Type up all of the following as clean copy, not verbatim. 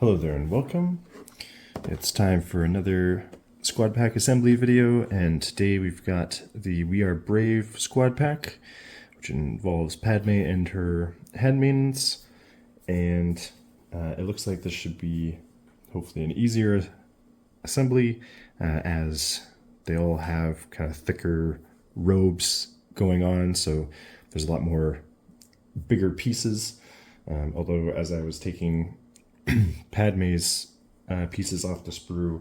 Hello there and welcome. It's time for another squad pack assembly video, and today we've got the We Are Brave squad pack, which involves Padme and her handmaidens, and it looks like this should be hopefully an easier assembly as they all have kind of thicker robes going on, so there's a lot more bigger pieces. Although as I was taking Padme's pieces off the sprue,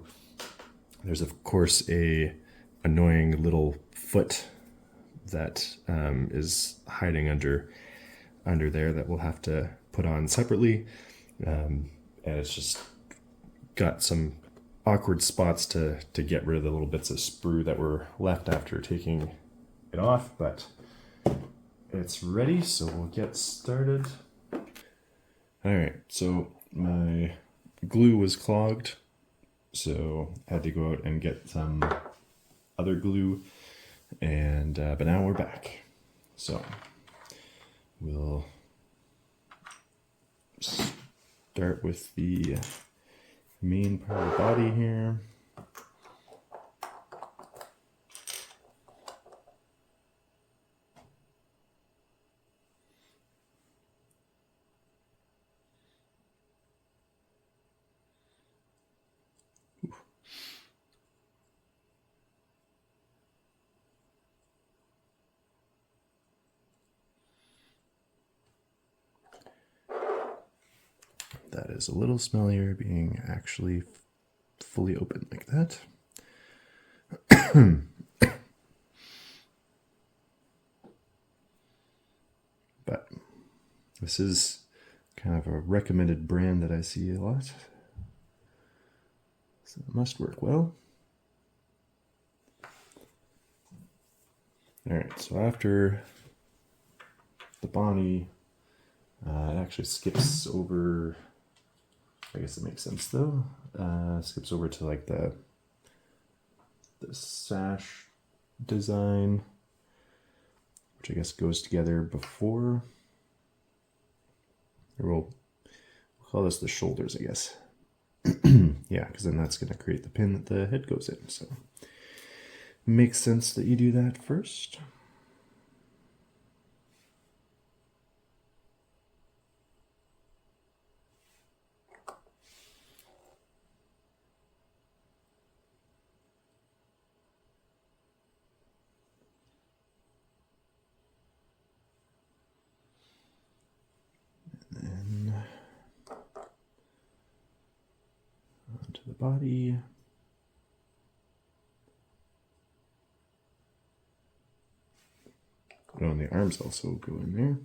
there's of course a annoying little foot that is hiding under there that we'll have to put on separately, and it's just got some awkward spots to get rid of the little bits of sprue that were left after taking it off, but it's ready, so we'll get started. Alright, so my glue was clogged, so I had to go out and get some other glue, and but now we're back. So we'll start with the main part of the body here. That is a little smellier being actually fully open like that. But this is kind of a recommended brand that I see a lot, so it must work well. Alright, so after the body, it actually skips over, I guess it makes sense though, skips over to like the sash design, which I guess goes together before, or we'll call this the shoulders, I guess. Yeah, because then that's going to create the pin that the head goes in, so makes sense that you do that first. And then onto the body. Oh, and the arms also go in there.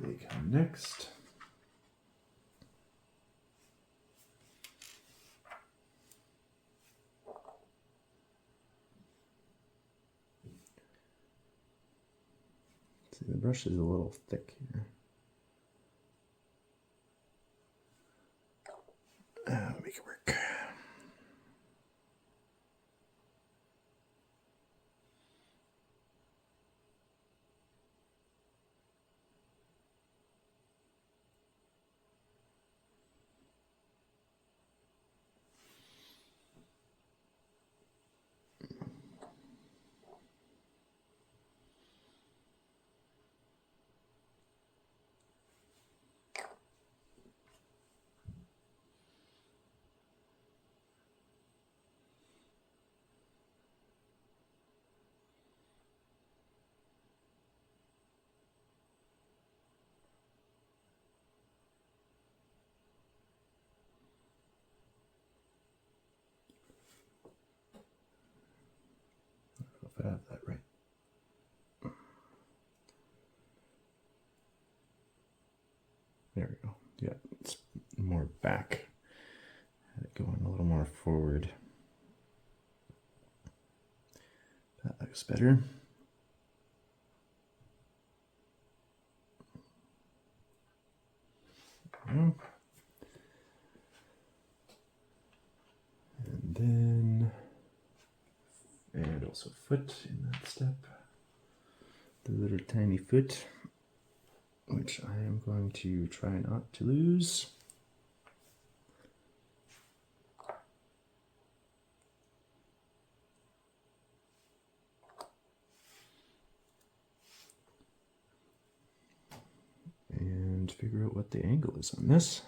They come next. See, the brush is a little thick here. Make it work. If I have that right. There we go. Yeah, it's more back. Had it going a little more forward. That looks better. There we go. also foot in that step. The little tiny foot, which I am going to try not to lose. And figure out what the angle is on this.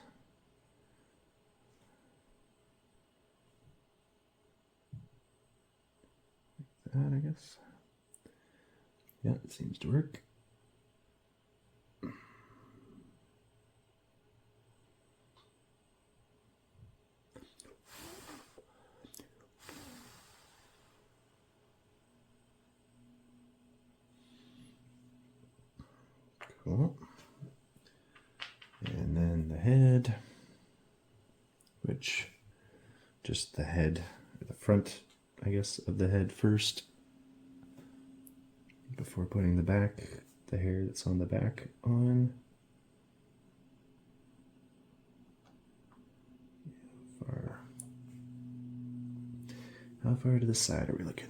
Like that, I guess. Yeah, it seems to work. Cool. And then the head, which just the head, the front, I guess, of the head first, before putting the back, the hair that's on the back on. How far to the side are we looking?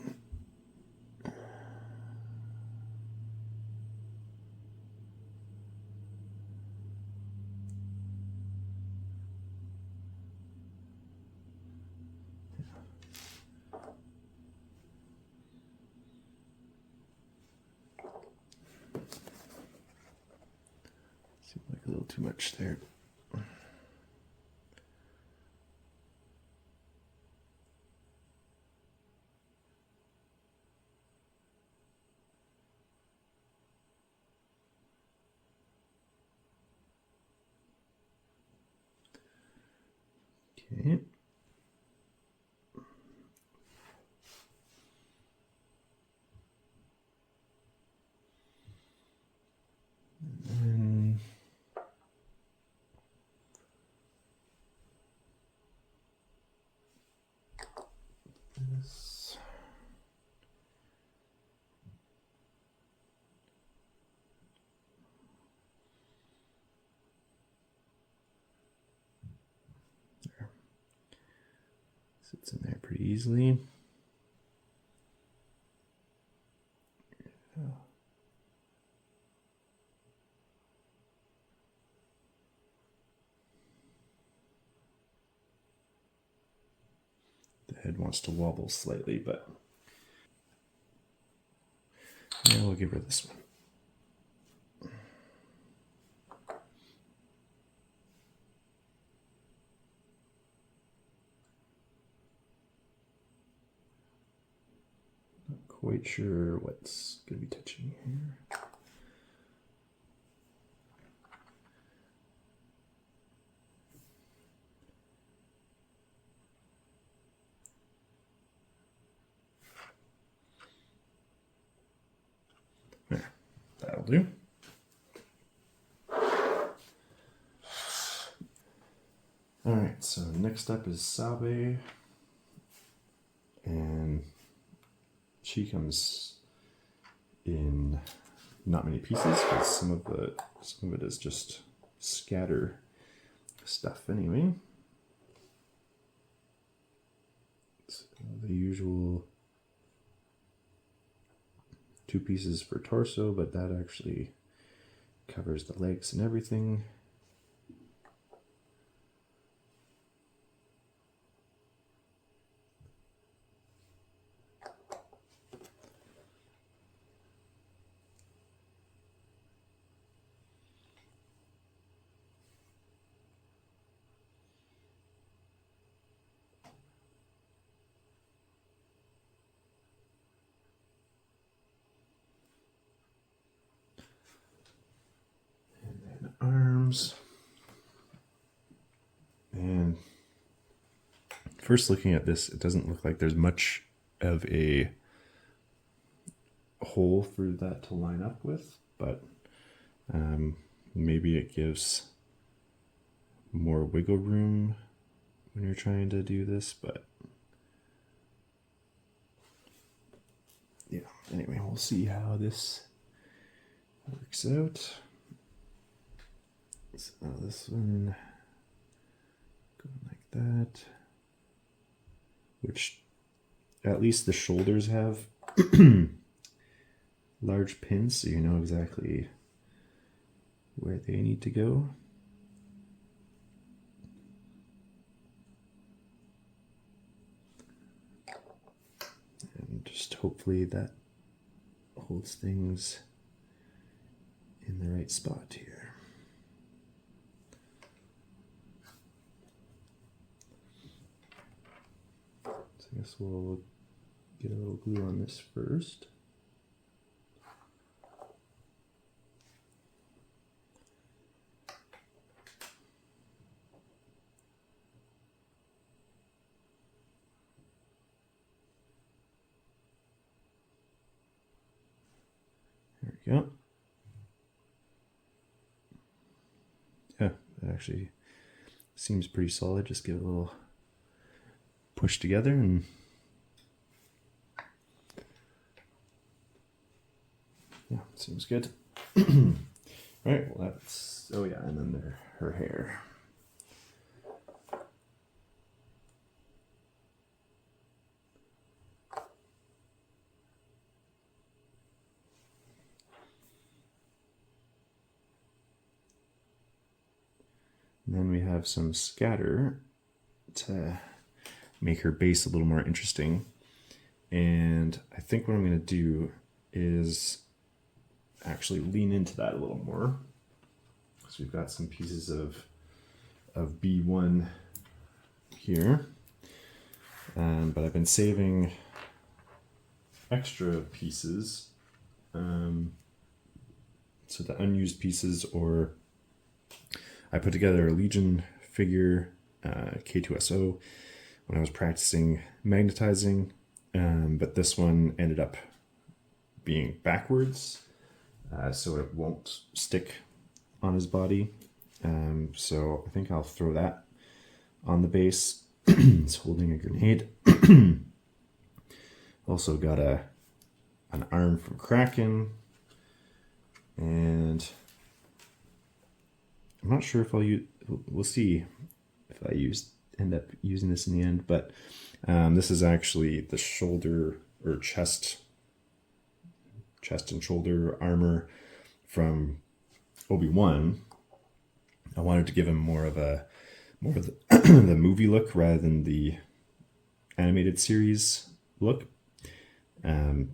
Seems like a little too much there. Okay. And this. There. Sits in there pretty easily. Yeah. The head wants to wobble slightly, but yeah, we'll give her this one. Not quite sure what's going to be touching here. There, that'll do. Alright, so next up is Sabe, and she comes in not many pieces, because some of it is just scatter stuff anyway. So the usual 2 pieces for torso, but that actually covers the legs and everything. Arms. And first looking at this, it doesn't look like there's much of a hole for that to line up with, but maybe it gives more wiggle room when you're trying to do this, but yeah, anyway, we'll see how this works out. So this one going like that, which at least the shoulders have large pins so you know exactly where they need to go. And just hopefully that holds things in the right spot here. So I guess we'll get a little glue on this first. There we go. Yeah, that actually seems pretty solid. Just give it a little push together and yeah, seems good. Right, well that's, oh yeah, and then her hair. And then we have some scatter to make her base a little more interesting. And I think what I'm going to do is actually lean into that a little more. So we've got some pieces of B1 here, but I've been saving extra pieces, so the unused pieces, or I put together a Legion figure, K2SO, when I was practicing magnetizing, but this one ended up being backwards, so it won't stick on his body. So I think I'll throw that on the base. It's holding a grenade. Also got an arm from Kraken, and I'm not sure if I'll use, we'll see if I end up using this in the end, but this is actually the shoulder or chest and shoulder armor from Obi-Wan. I wanted to give him more of the the movie look rather than the animated series look.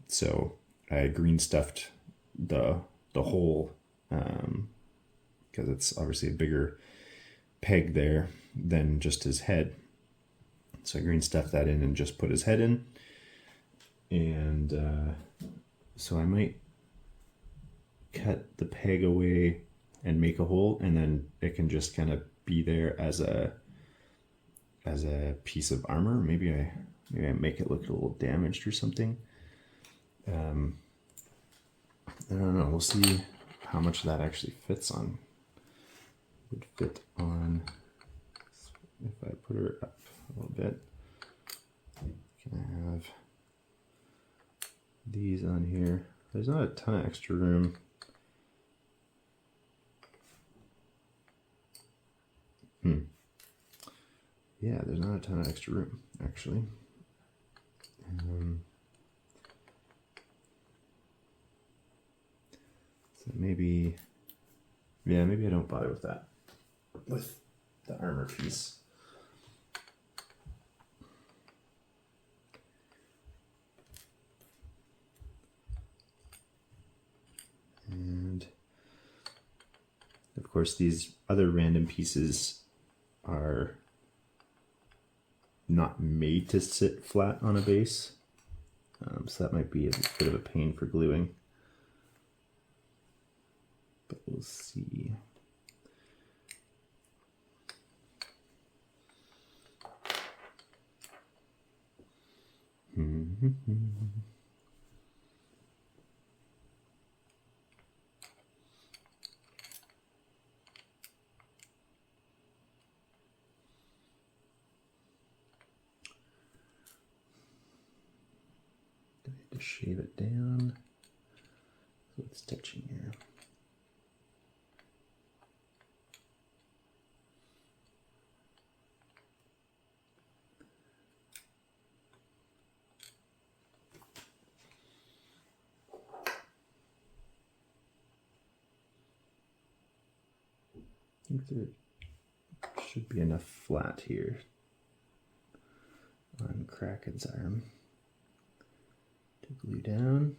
So I green stuffed the hole, because it's obviously a bigger peg there than just his head. So I green stuffed that in and just put his head in. And so I might cut the peg away and make a hole, and then it can just kind of be there as a piece of armor. Maybe I make it look a little damaged or something. I don't know. We'll see how much that actually fits on. Would fit on, if I put her up a little bit. Can I have these on here? There's not a ton of extra room. Yeah, there's not a ton of extra room, actually. So maybe I don't bother with that, with the armor piece. And of course, these other random pieces are not made to sit flat on a base, so that might be a bit of a pain for gluing, but we'll see. To shave it down so it's touching here. think there should be enough flat here on Kraken's arm to glue down.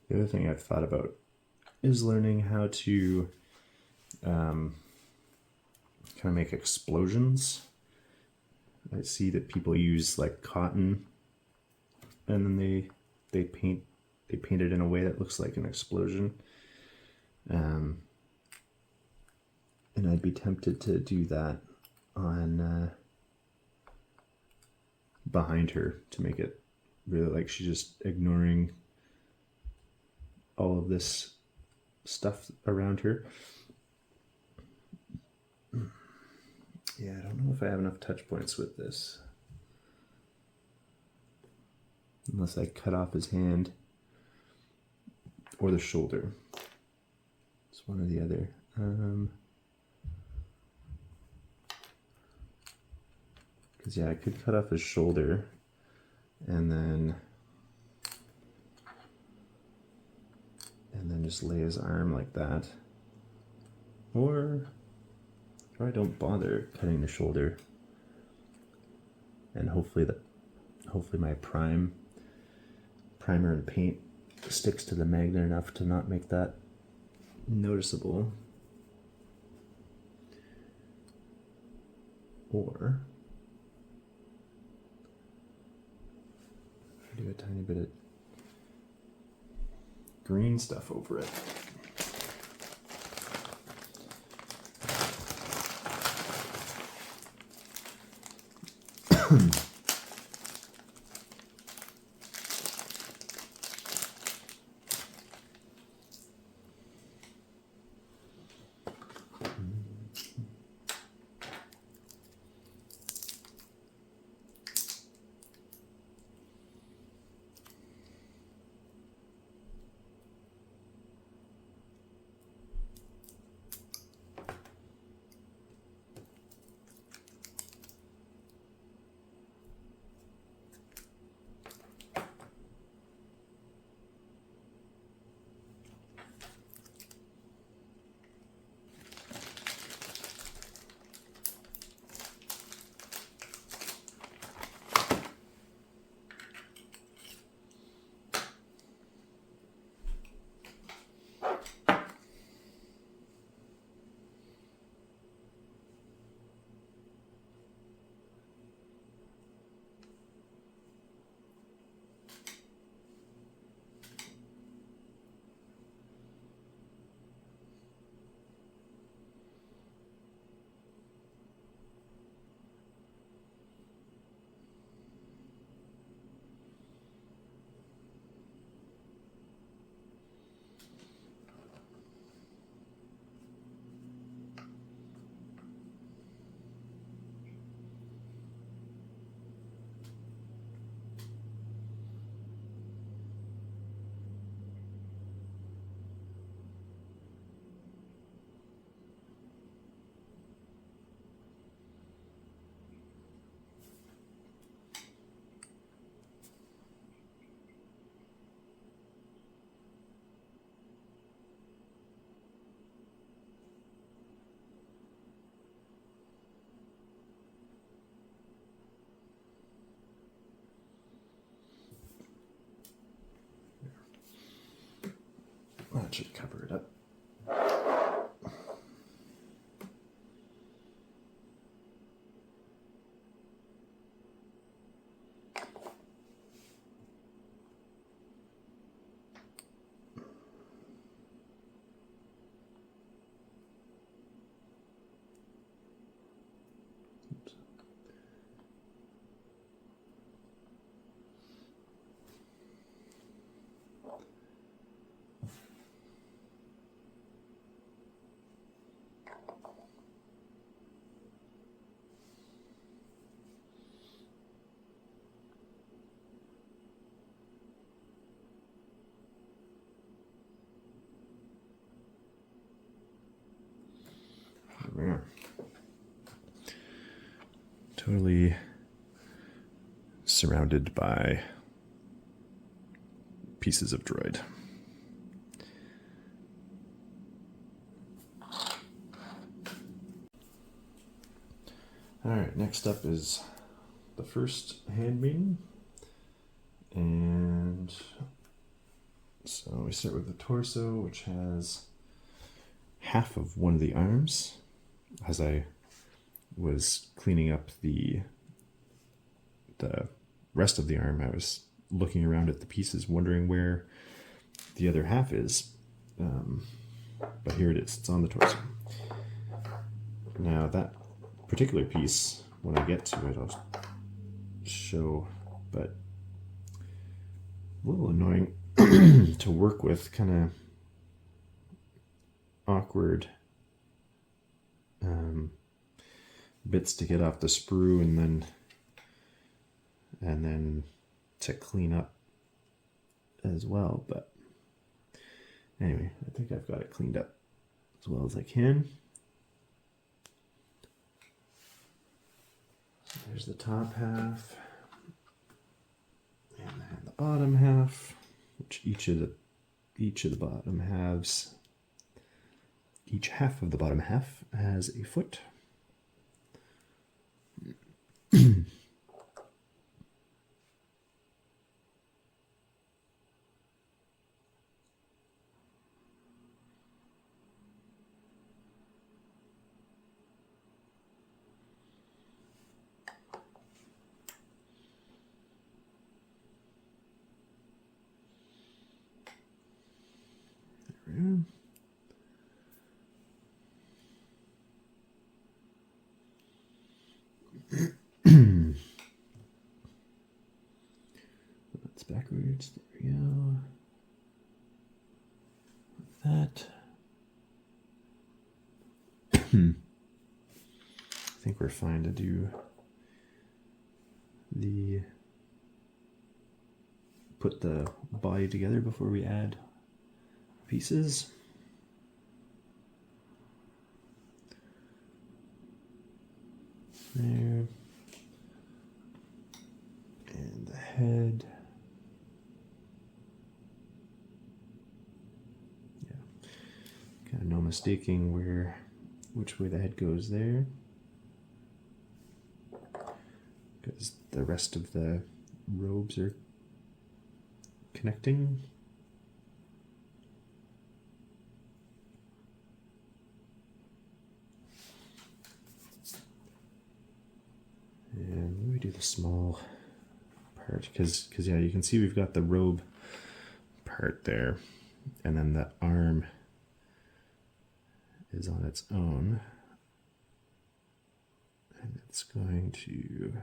The other thing I've thought about is learning how to kind of make explosions. I see that people use like cotton, and then they paint it in a way that looks like an explosion. And I'd be tempted to do that on behind her to make it really like she's just ignoring all of this stuff around her. Yeah, I don't know if I have enough touch points with this. Unless I cut off his hand or the shoulder. It's one or the other. Because yeah, I could cut off his shoulder and then just lay his arm like that. Or I don't bother cutting the shoulder, and hopefully my primer and paint sticks to the magnet enough to not make that noticeable. Or do a tiny bit of green stuff over it. That should cover it up. we are. Totally surrounded by pieces of droid. Alright, next up is the first handmaiden. And so we start with the torso, which has half of one of the arms. As I was cleaning up the rest of the arm, I was looking around at the pieces, wondering where the other half is. But here it is. It's on the torso. Now that particular piece, when I get to it, I'll show, but a little annoying to work with, kind of awkward bits to get off the sprue and then to clean up as well. But anyway, I think I've got it cleaned up as well as I can. So there's the top half and then the bottom half, which each half of the bottom half has a foot. That's backwards. There we go. Like that. I think we're fine to do put the body together before we add pieces. There. And the head. Yeah. Kind of no mistaking which way the head goes there, because the rest of the robes are connecting. And we do the small part, because yeah, you can see we've got the robe part there, and then the arm is on its own, and it's going to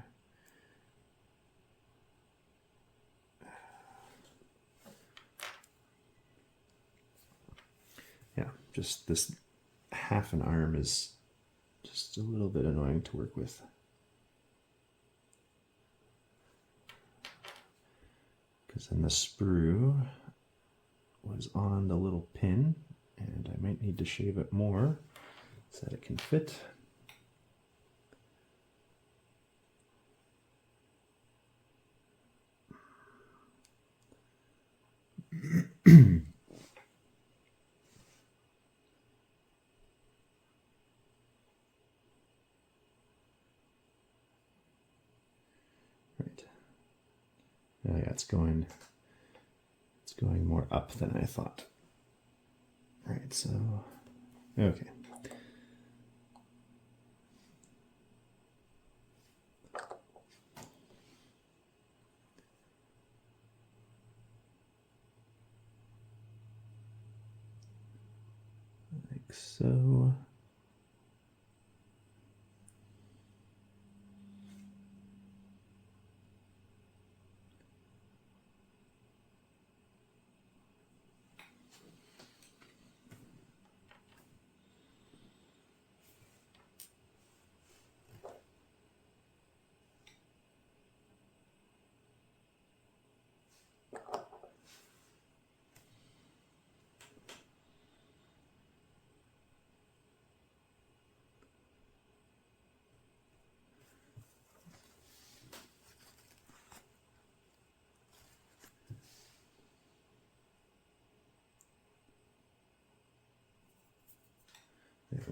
just this half an arm is just a little bit annoying to work with. Because then the sprue was on the little pin, and I might need to shave it more so that it can fit. Right. Oh yeah, it's going more up than I thought. Right, so okay. Like so.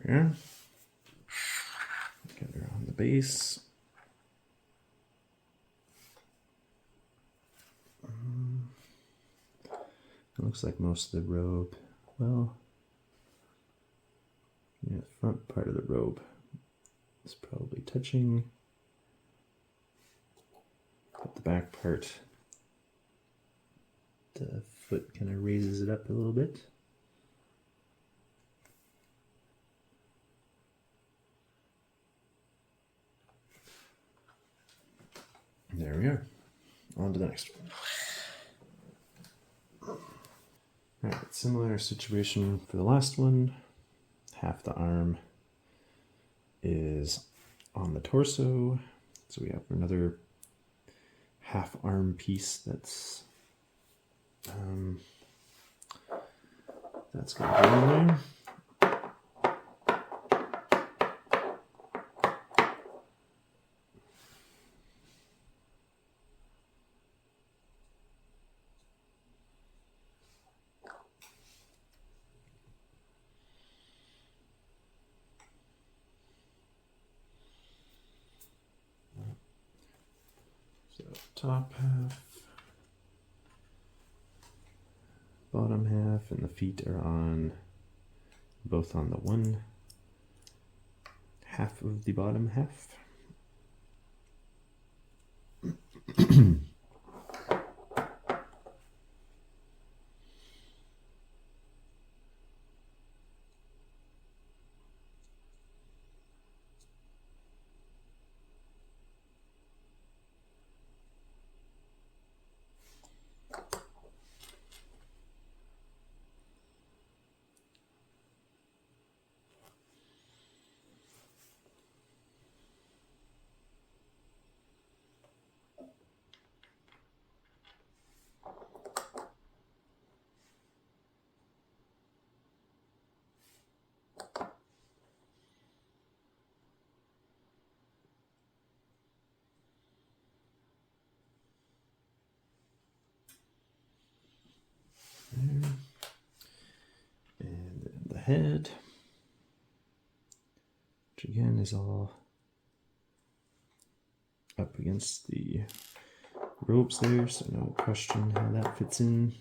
we are. Get her on the base. It looks like most of the robe, well, yeah, the front part of the robe is probably touching, but the back part, the foot kind of raises it up a little bit. There we are. On to the next one. Alright, similar situation for the last one. Half the arm is on the torso. So we have another half arm piece that's going to go in there. So top half, bottom half, and the feet are on both on the one half of the bottom half. There. And then the head, which again is all up against the ropes there, so no question how that fits in.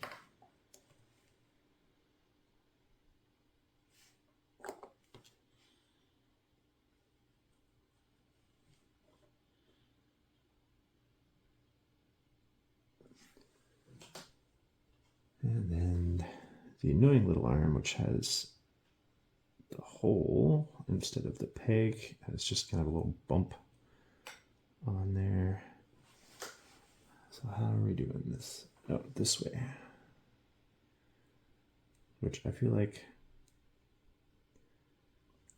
And then the annoying little arm, which has the hole instead of the peg, has just kind of a little bump on there. So how are we doing this? Oh, this way. Which I feel like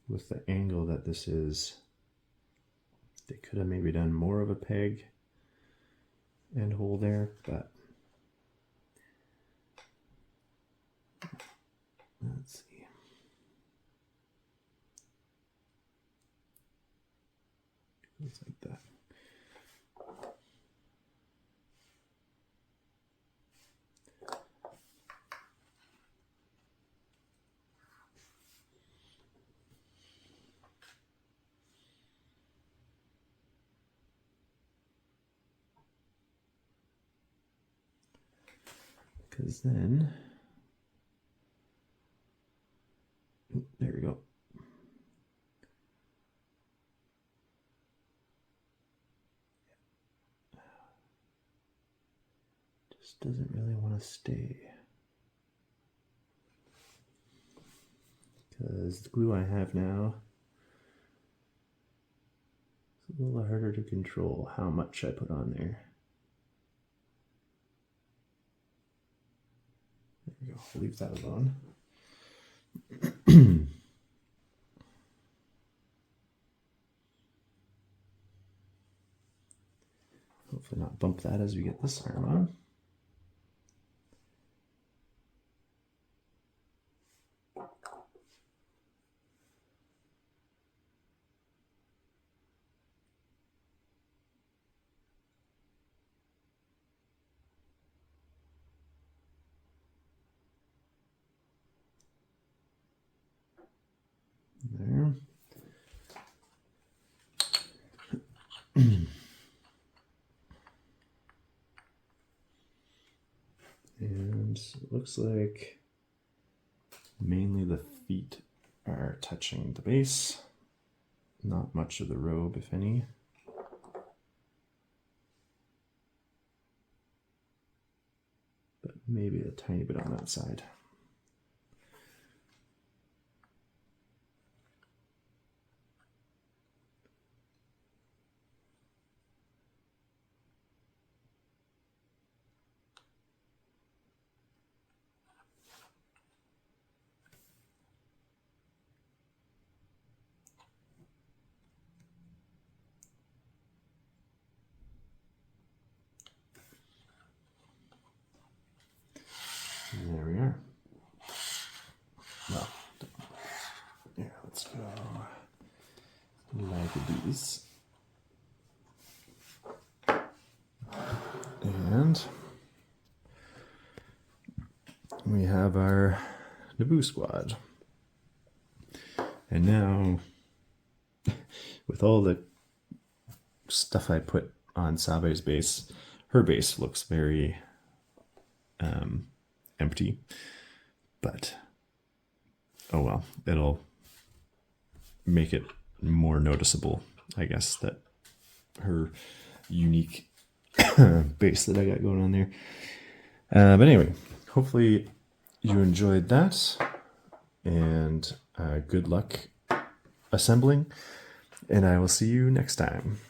with the angle that this is, they could have maybe done more of a peg and hole there, but let's see. It's like that. Because then, there we go. Just doesn't really want to stay. Because the glue I have now is a little harder to control how much I put on there. There we go, I'll leave that alone. Hopefully not bump that as we get this arm on. There. And it looks like mainly the feet are touching the base. Not much of the robe, if any. But maybe a tiny bit on that side. There we are. Well, yeah, let's go like these. And we have our Naboo squad. And now, with all the stuff I put on Sabe's base, her base looks very empty. But, oh well, it'll make it more noticeable, I guess, that her unique base that I got going on there. But anyway, hopefully you enjoyed that, and good luck assembling, and I will see you next time.